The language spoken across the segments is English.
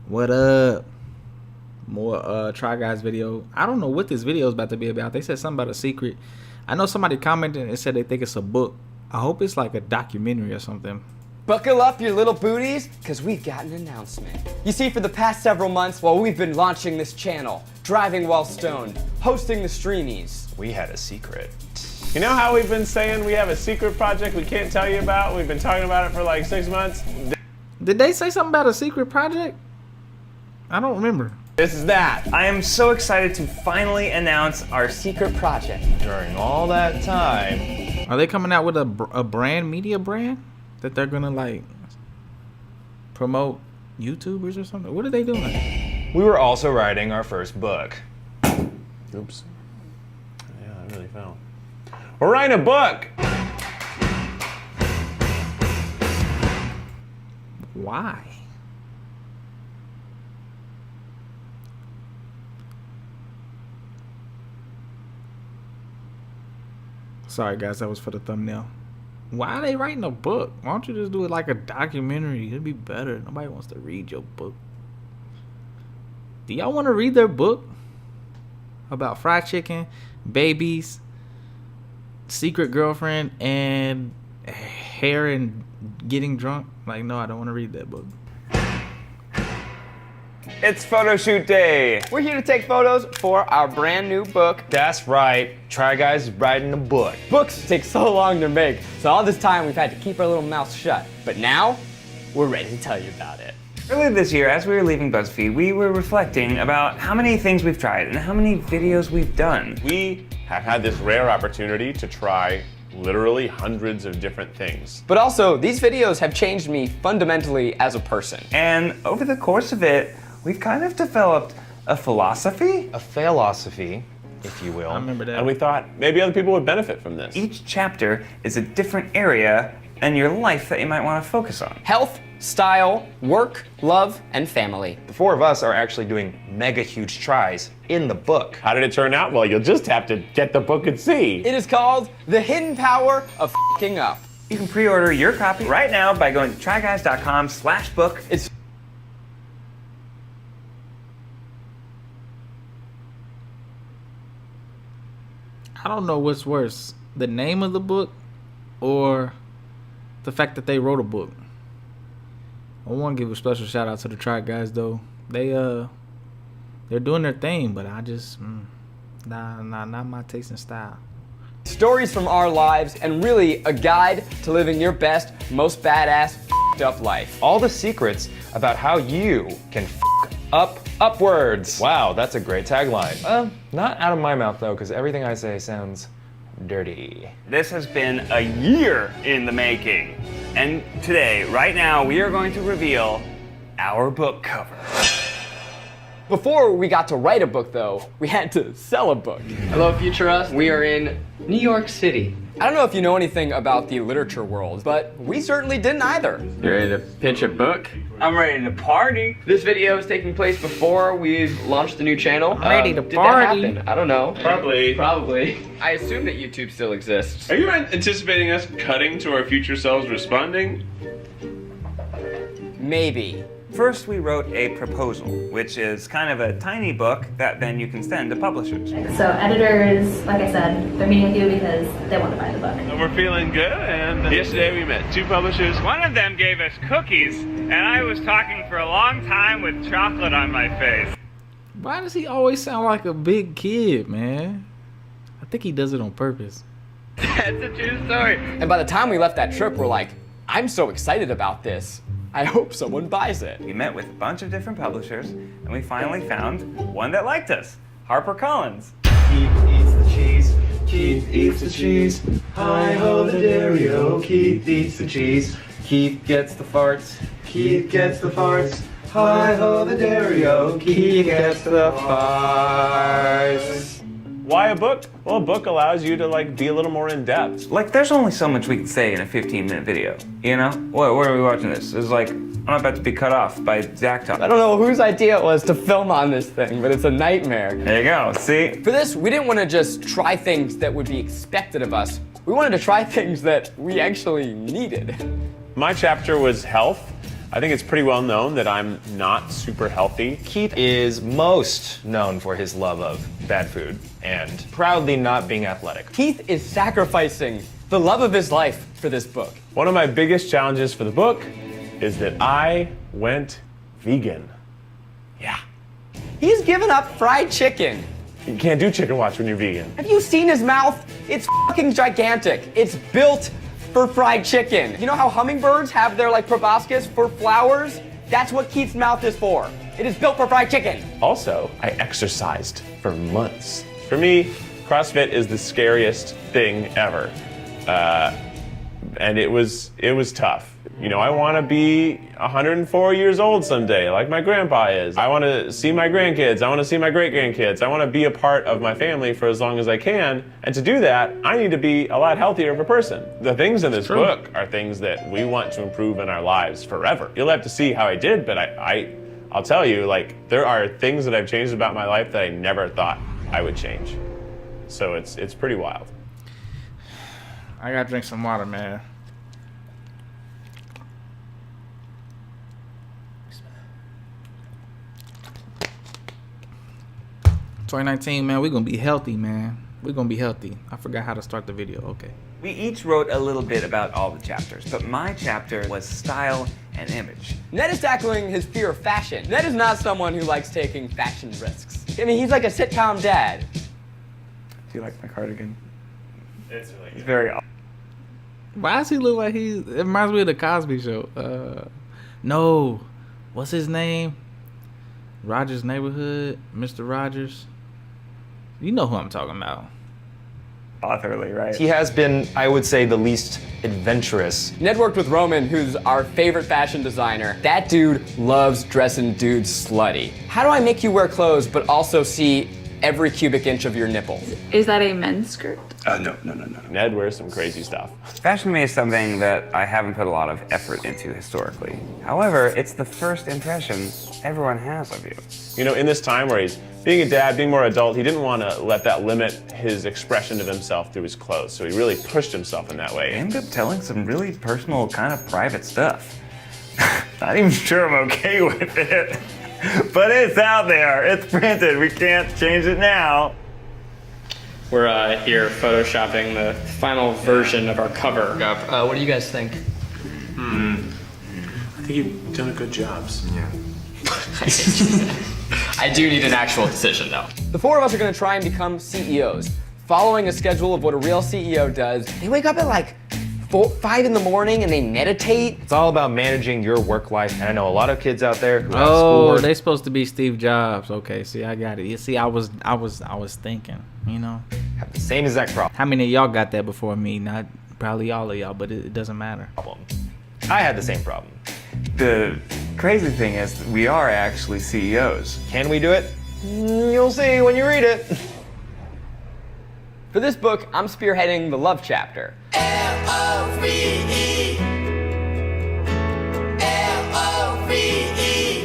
What up? More Try Guys video. I don't know what this video is about to be about. They said something about a secret. I know somebody commented and said they think it's a book. I hope it's like a documentary or something. Buckle up your little booties, because we've got an announcement. You see, for the past several months while we've been launching this channel, driving while stoned, hosting the streamies, we had a secret. You know how we've been saying we have a secret project we can't tell you about? We've been talking about it for like 6 months. Did they say something about a secret project? I don't remember. This is that. I am so excited to finally announce our secret project. During all that time. Are they coming out with a brand, media brand? That they're gonna like promote YouTubers or something? What are they doing? We were also writing our first book. Oops. Yeah, I really fell. We're writing a book. Why? Sorry guys, that was for the thumbnail. Why are they writing a book? Why don't you just do it like a documentary? It'd be better. Nobody wants to read your book. Do y'all want to read their book? About fried chicken, babies, secret girlfriend, and hair and getting drunk? Like, no, I don't want to read that book. It's photo shoot day. We're here to take photos for our brand new book. That's right. Try Guys writing a book. Books take so long to make, so all this time we've had to keep our little mouths shut. But now, we're ready to tell you about it. Earlier this year, as we were leaving BuzzFeed, we were reflecting about how many things we've tried and how many videos we've done. We have had this rare opportunity to try literally hundreds of different things. But also, these videos have changed me fundamentally as a person. And over the course of it, we've kind of developed a philosophy? A philosophy, if you will. I remember that. And we thought maybe other people would benefit from this. Each chapter is a different area in your life that you might want to focus on. Health, style, work, love, and family. The four of us are actually doing mega huge tries in the book. How did it turn out? Well, you'll just have to get the book and see. It is called The Hidden Power of F***ing Up. You can pre-order your copy right now by going to tryguys.com/book. It's I don't know what's worse, the name of the book or the fact that they wrote a book. I want to give a special shout out to the Try Guys though. They're doing their thing, but I just not my taste and style. stories from our lives and really a guide to living your best, most badass f***ed up life. All the secrets about how you can f*** up upwards. Wow, that's a great tagline. Not out of my mouth though, because everything I say sounds dirty. This has been a year in the making. And today, right now, we are going to reveal our book cover. Before we got to write a book though, we had to sell a book. Hello Future Us, we are in New York City. I don't know if you know anything about the literature world, but we certainly didn't either. You ready to pitch a book? I'm ready to party. This video is taking place before we've launched the new channel. I'm ready to did party. That happen? I don't know. Probably. I assume that YouTube still exists. Are you anticipating us cutting to our future selves responding? Maybe. First, we wrote a proposal, which is kind of a tiny book that then you can send to publishers. So editors, like I said, they're meeting with you because they want to buy the book. And we're feeling good, and yesterday we met 2 publishers. One of them gave us cookies, and I was talking for a long time with chocolate on my face. Why does he always sound like a big kid, man? I think he does it on purpose. That's a true story. And by the time we left that trip, we're like, I'm so excited about this. I hope someone buys it. We met with a bunch of different publishers, and we finally found one that liked us, HarperCollins. Keith eats the cheese. Keith eats the cheese. Hi-ho the dairy-o. Keith eats the cheese. Keith gets the farts. Keith gets the farts. Hi-ho the dairy-o. Keith gets the farts. Why a book? Well, a book allows you to like be a little more in depth. Like, there's only so much we can say in a 15-minute video, you know? Where are we watching this? It's like, I'm about to be cut off by Zach talk. I don't know whose idea it was to film on this thing, but it's a nightmare. There you go, see? For this, we didn't want to just try things that would be expected of us. We wanted to try things that we actually needed. My chapter was health. I think it's pretty well known that I'm not super healthy. Keith is most known for his love of bad food and proudly not being athletic. Keith is sacrificing the love of his life for this book. One of my biggest challenges for the book is that I went vegan. Yeah. He's given up fried chicken. You can't do chicken watch when you're vegan. Have you seen his mouth? It's fucking gigantic. It's built for fried chicken. You know how hummingbirds have their like proboscis for flowers? That's what Keith's mouth is for. It is built for fried chicken. Also, I exercised for months. For me, CrossFit is the scariest thing ever. And it was tough. You know, I want to be 104 years old someday, like my grandpa is. I want to see my grandkids. I want to see my great-grandkids. I want to be a part of my family for as long as I can. And to do that, I need to be a lot healthier of a person. The things in this book are things that we want to improve in our lives forever. You'll have to see how I did, but I'll tell you, like, there are things that I've changed about my life that I never thought I would change. So it's pretty wild. I gotta drink some water, man. "2019, man, we're gonna be healthy, man. We're gonna be healthy." I forgot how to start the video. Okay. We each wrote a little bit about all the chapters, but my chapter was style and image. Ned is tackling his fear of fashion. Ned is not someone who likes taking fashion risks. I mean, he's like a sitcom dad. Do you like my cardigan? It's very awesome. Why does he look like it reminds me of the Cosby Show. No. What's his name? Rogers' Neighborhood, Mr. Rogers. You know who I'm talking about. Authorly, right? He has been, I would say, the least adventurous. Ned worked with Roman, who's our favorite fashion designer. That dude loves dressing dudes slutty. How do I make you wear clothes but also see every cubic inch of your nipple? Is that a men's skirt? No. Ned wears some crazy stuff. Fashion to me is something that I haven't put a lot of effort into historically. However, it's the first impression everyone has of you. You know, in this time where he's being a dad, being more adult, he didn't want to let that limit his expression of himself through his clothes, so he really pushed himself in that way. I ended up telling some really personal, kind of private stuff. Not even sure I'm okay with it, but it's out there. It's printed. We can't change it now. We're here photoshopping the final version of our cover. What do you guys think? I think you've done a good job. Yeah. I do need an actual decision, though. The four of us are going to try and become CEOs, following a schedule of what a real CEO does. They wake up at like 5 in the morning and they meditate. It's all about managing your work life, and I know a lot of kids out there who have Oh, schoolwork. they supposed to be Steve Jobs. Okay, see, I got it. You see, I was thinking, you know. Have the same exact problem. How many of y'all got that before me? Not probably all of y'all, but it doesn't matter. I had the same problem. The crazy thing is that we are actually CEOs. Can we do it? You'll see when you read it. For this book, I'm spearheading the love chapter. L-O-V-E. L-O-V-E.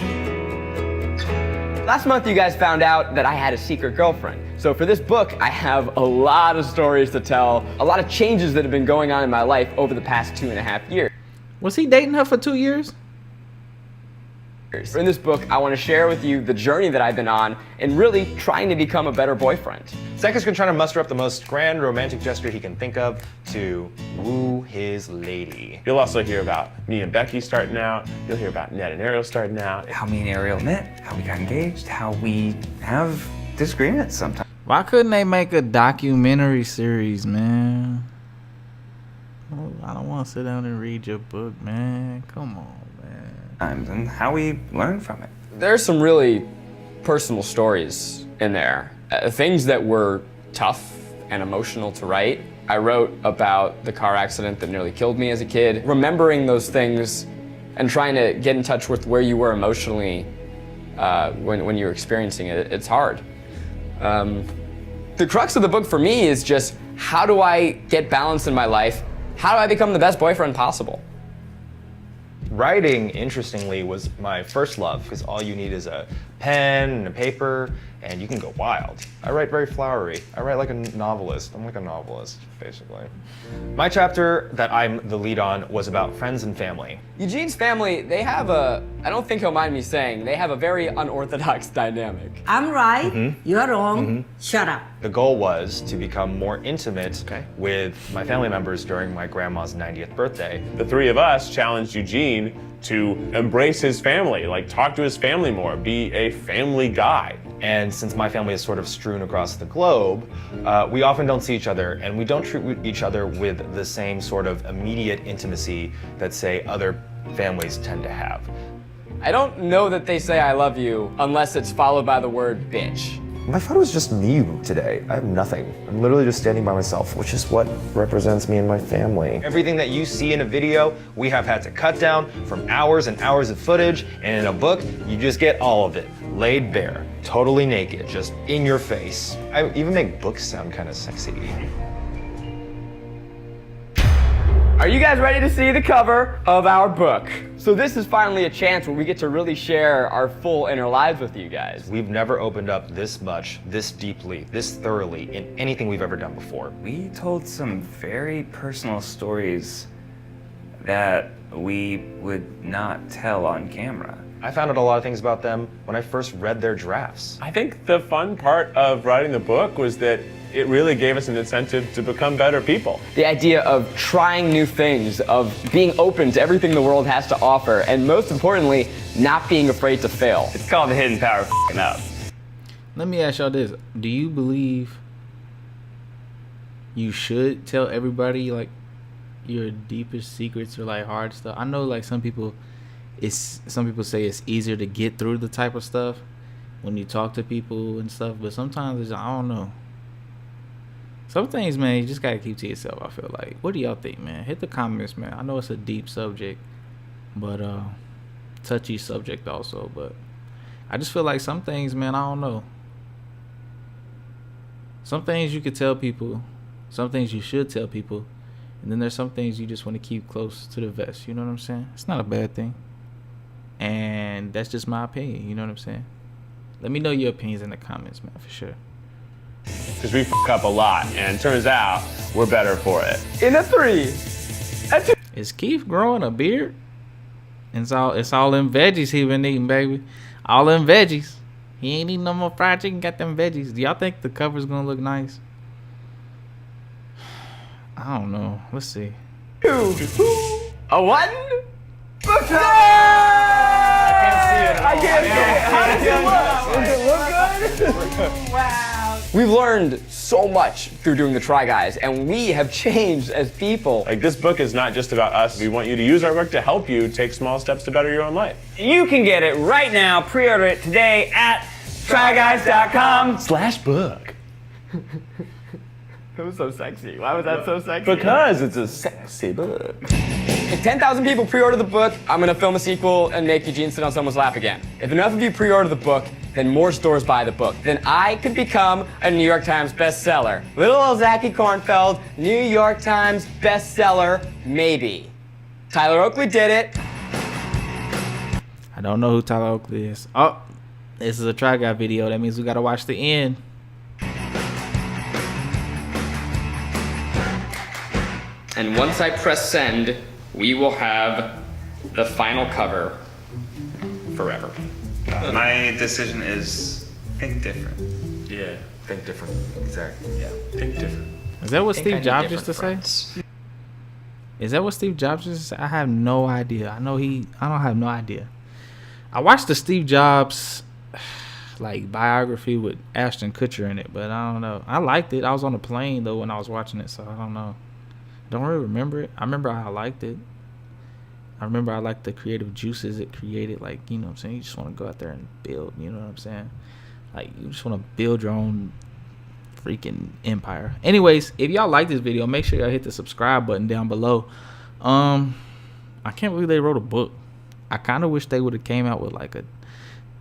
Last month, you guys found out that I had a secret girlfriend. So for this book, I have a lot of stories to tell, a lot of changes that have been going on in my life over the past 2.5 years. Was he dating her for 2 years? In this book, I want to share with you the journey that I've been on and really trying to become a better boyfriend. Zach is trying to muster up the most grand romantic gesture he can think of to woo his lady. You'll also hear about me and Becky starting out. You'll hear about Ned and Ariel starting out. How me and Ariel met, how we got engaged, how we have disagreements sometimes. Why couldn't they make a documentary series, man? Oh, I don't want to sit down and read your book, man. Come on, man. And how we learn from it. There's some really personal stories in there. Things that were tough and emotional to write. I wrote about the car accident that nearly killed me as a kid. Remembering those things and trying to get in touch with where you were emotionally when you were experiencing it, it's hard. The crux of the book for me is just, how do I get balance in my life? How do I become the best boyfriend possible? Writing, interestingly, was my first love, because all you need is a pen and a paper, and you can go wild. I write very flowery. I write like a novelist. I'm like a novelist, basically. My chapter that I'm the lead on was about friends and family. Eugene's family, they have I don't think he'll mind me saying, they have a very unorthodox dynamic. I'm right, you're wrong, shut up. The goal was to become more intimate with my family members during my grandma's 90th birthday. The three of us challenged Eugene to embrace his family, like talk to his family more, be a family guy. And since my family is sort of strewn across the globe, we often don't see each other, and we don't treat each other with the same sort of immediate intimacy that, say, other families tend to have. I don't know that they say I love you unless it's followed by the word bitch. My photo is just me today. I have nothing. I'm literally just standing by myself, which is what represents me and my family. Everything that you see in a video, we have had to cut down from hours and hours of footage, and in a book, you just get all of it, laid bare, totally naked, just in your face. I even make books sound kind of sexy. Are you guys ready to see the cover of our book? So this is finally a chance where we get to really share our full inner lives with you guys. We've never opened up this much, this deeply, this thoroughly in anything we've ever done before. We told some very personal stories that we would not tell on camera. I found out a lot of things about them when I first read their drafts. I think the fun part of writing the book was that it really gave us an incentive to become better people. The idea of trying new things, of being open to everything the world has to offer, and most importantly, not being afraid to fail. It's called the hidden power of f***ing up. Let me ask y'all this. Do you believe you should tell everybody like your deepest secrets or like hard stuff? I know like some people say it's easier to get through the type of stuff when you talk to people and stuff, but sometimes it's, I don't know. Some things, man, you just gotta keep to yourself, I feel like. What do y'all think, man? Hit the comments, man. I know it's a deep subject, but touchy subject also, but I just feel like some things, man, I don't know. Some things you could tell people, some things you should tell people, and then there's some things you just want to keep close to the vest, you know what I'm saying? It's not a bad thing. And that's just my opinion, you know what I'm saying? Let me know your opinions in the comments, man, for sure. Because we f*** up a lot, and it turns out we're better for it. In a 3, a 2. Is Keith growing a beard? It's all in veggies he been eating, baby. All in veggies. He ain't eating no more fried chicken, got them veggies. Do y'all think the cover's gonna look nice? I don't know. Let's see. 2, a 1. Book time! I can't see it. How does it look? Does it look good? Wow. We've learned so much through doing the Try Guys, and we have changed as people. Like, this book is not just about us. We want you to use our book to help you take small steps to better your own life. You can get it right now. Pre-order it today at tryguys.com/book. That was so sexy. Why was that so sexy? Because it's a sexy book. If 10,000 people pre-order the book, I'm gonna film a sequel and make Eugene sit on someone's lap again. If enough of you pre-order the book, then more stores buy the book. Then I could become a New York Times bestseller. Little old Zachy Kornfeld, New York Times bestseller, maybe. Tyler Oakley did it. I don't know who Tyler Oakley is. Oh, this is a Try Guy video. That means we gotta watch the end. And once I press send, we will have the final cover forever. My decision is think different. Yeah, think different. Exactly. Yeah, think different. Is that what Steve Jobs used to say? Is that what Steve Jobs used to say? I have no idea. I don't have no idea. I watched the Steve Jobs like biography with Ashton Kutcher in it, but I don't know. I liked it. I was on a plane though when I was watching it, so I don't know. Don't really remember it. I remember I liked it. I remember I liked the creative juices it created. Like, you know what I'm saying? You just want to go out there and build, you know what I'm saying? Like, you just want to build your own freaking empire. Anyways, if y'all like this video, make sure y'all hit the subscribe button down below. I can't believe they wrote a book. I kind of wish they would have came out with like a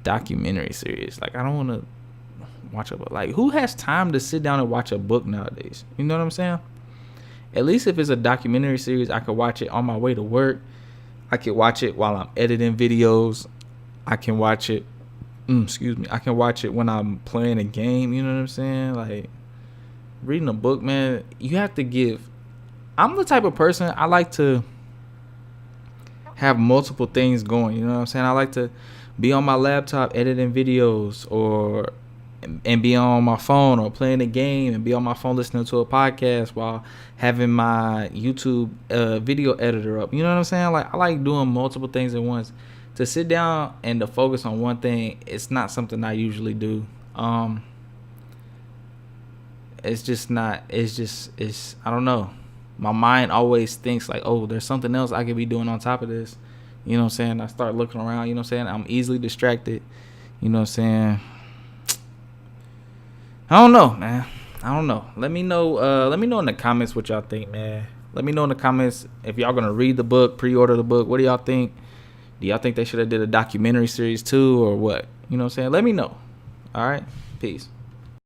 documentary series. Like, I don't want to watch a book. Like, who has time to sit down and watch a book nowadays? You know what I'm saying? At least if it's a documentary series, I could watch it on my way to work. I could watch it while I'm editing videos. I can watch it excuse me, I can watch it when I'm playing a game. You know what I'm saying? Like reading a book, man. You have to give. I'm the type of person, I like to have multiple things going. You know what I'm saying? I like to be on my laptop editing videos, or and be on my phone, or playing a game and be on my phone listening to a podcast while having my YouTube video editor up. You know what I'm saying? Like I like doing multiple things at once. To sit down and to focus on one thing, it's not something I usually do. It's just not. It's I don't know. My mind always thinks like, oh, there's something else I could be doing on top of this. You know what I'm saying? I start looking around. You know what I'm saying? I'm easily distracted. You know what I'm saying? I don't know, man. I don't know. Let me know. Let me know in the comments what y'all think, man. Let me know in the comments if y'all gonna read the book, pre-order the book. What do y'all think? Do y'all think they should have did a documentary series too, or what? You know what I'm saying? Let me know. All right. Peace.